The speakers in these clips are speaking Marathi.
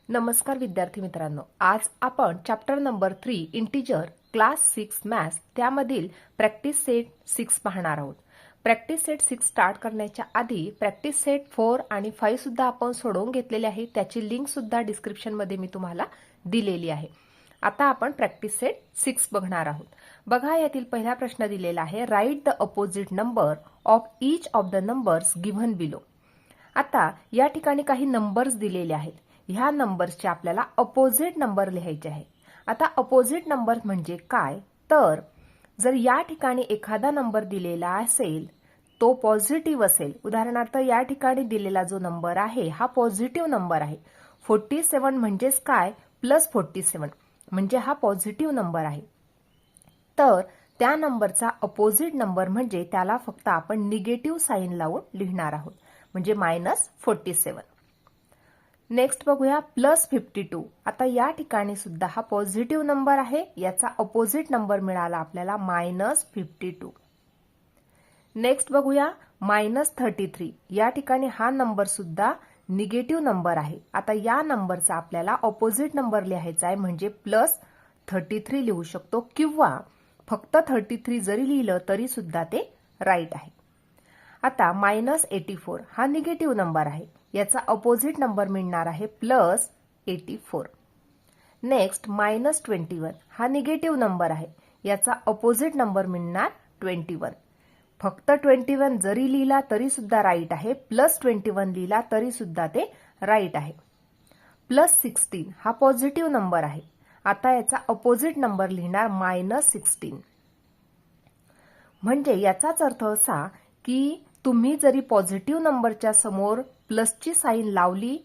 नमस्कार विद्यार्थी मित्रांनो, आज आपण chapter number 3 integer class 6 maths त्यामधील प्रॅक्टिस सेट 6 पाहणार आहोत। प्रॅक्टिस सेट 6 स्टार्ट करण्याच्या आधी प्रॅक्टिस सेट 4 आणि 5 सुद्धा आपण सोडवून घेतलेले आहे, त्याची लिंक सुद्धा डिस्क्रिप्शन मध्ये मी तुम्हाला दिलेली आहे। आता आपण प्रॅक्टिस सेट 6 बघणार आहोत। बघा, यातील पहिला प्रश्न दिलेला आहे, write the opposite number of each of the numbers given below. आता या ठिकाणी काही नंबर्स दिलेले आहेत, ह्या नंबर्सचे आपल्याला अपोजिट नंबर लिहायचे आहे। आता अपोजिट नंबर म्हणजे काय, तर जर या ठिकाणी एखादा नंबर दिलेला असेल तो पॉझिटिव्ह असेल, उदाहरणार्थ या ठिकाणी दिलेला जो नंबर आहे हा पॉझिटिव्ह नंबर आहे। 47 म्हणजेच काय, प्लस 47 म्हणजे हा पॉझिटिव्ह नंबर आहे। तर त्या नंबरचा अपोजिट नंबर म्हणजे त्याला फक्त आपण निगेटिव्ह साइन लावून लिहिणार आहोत, म्हणजे -47। नेक्स्ट बघूया, +52। आता या ठिकाणी सुद्धा हा पॉझिटिव्ह नंबर आहे, याचा अपोजिट नंबर मिळाला आपल्याला -52। नेक्स्ट बघूया, -33। या ठिकाणी हा नंबर सुद्धा निगेटिव्ह नंबर आहे। आता या नंबरचा आपल्याला अपोजिट नंबर लिहायचा आहे, म्हणजे +33 लिहू शकतो, किंवा फक्त 33 जरी लिहिलं तरी सुद्धा ते राईट आहे। आता -84 हा निगेटिव्ह नंबर आहे, याचा अपोजिट नंबर मिळणार आहे +84। नेक्स्ट -21 हा निगेटिव्ह नंबर आहे, याचा अपोजिट नंबर मिळणार 21। फक्त 21 जरी लिहिला तरी सुद्धा राईट आहे, +21 लिहिला तरी सुद्धा ते राईट आहे। +16 हा पॉझिटिव्ह नंबर आहे, आता याचा अपोजिट नंबर लिहिणार -16। म्हणजे याचाच अर्थ असा की तुम्ही जरी पॉझिटिव्ह नंबरच्या समोर प्लसची साइन लावली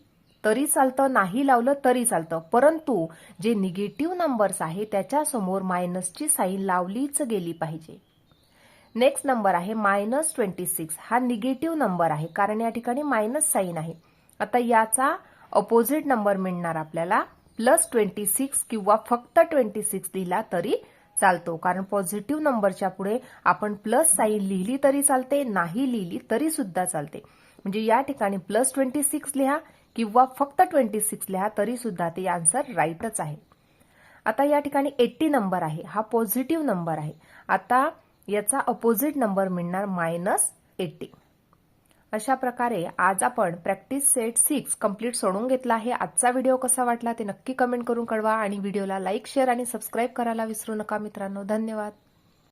तरी चालतं, नाही लावलं तरी चालतं, परंतु जे निगेटिव्ह नंबर्स आहे त्याच्या समोर मायनसची साइन लावलीच गेली पाहिजे। नेक्स्ट नंबर आहे -26। हा निगेटिव्ह नंबर आहे, कारण या ठिकाणी मायनस साइन आहे। आता याचा अपोजिट नंबर मिळणार आपल्याला +26 किंवा फक्त 26 लिहिला तरी चालतो, कारण पॉझिटिव्ह नंबरच्या पुढे आपण प्लस साइन लिहिली तरी चालते, नाही लिहिली तरी सुद्धा चालते। म्हणजे या ठिकाणी +26 लिहा किंवा फक्त 26 लिहा तरी सुद्धा ते आन्सर राईटच आहे। आता या ठिकाणी 80 नंबर आहे, हा पॉझिटिव्ह नंबर आहे, आता याचा अपोजिट नंबर मिळणार -80। अशा प्रकारे आज आपण प्रॅक्टिस सेट 6 कंप्लीट सोडून घेतला आहे। आजचा व्हिडिओ कसा वाटला ते नक्की कमेंट करून कळवा आणि व्हिडिओला लाईक, शेअर आणि सबस्क्राईब करायला विसरू नका मित्रांनो। धन्यवाद।